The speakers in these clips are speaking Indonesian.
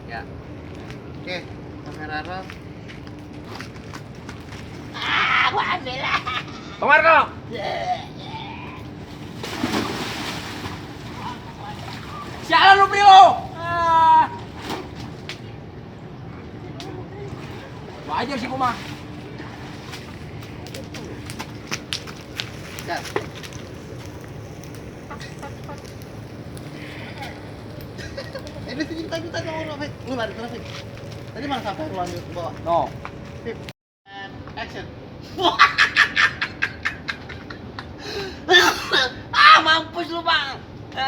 Ya. Oke, kamera roll. Gua ambil lah. Bang Marco. Sialan lu Prio. Wajar sih gua mah. Gas. Ini kita dong, Rafiq. Lu balik, Rafiq. Tadi mana sampai ruang di bawah? No. Tip. And action. Mampus lu, Bang.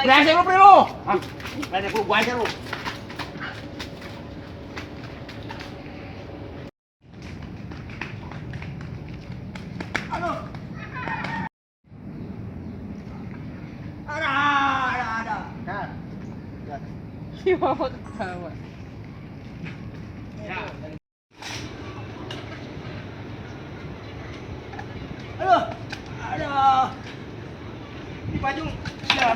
Brengsek lu Prio. Hah? Brengsek lu, gua ajar lu. Aduh. Ada. Gas. Gas. Si Mama ketawa. Ya. Aduh. Aduh. Ini baju. Ya.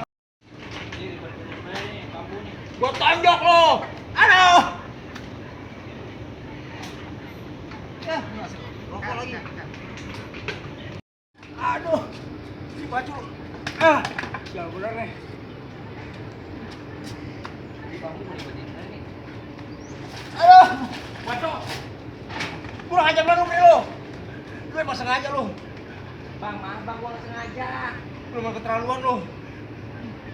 Gua tonjok lo. Aduh. Ya, rokok lagi. Aduh. Ini baju. Sial bener nih. Aduh. Waco. Kurang ajar banget lu. Lu emang sengaja lu. Bang, maaf Bang, gua nggak sengaja. Lu emang keterlaluan lu.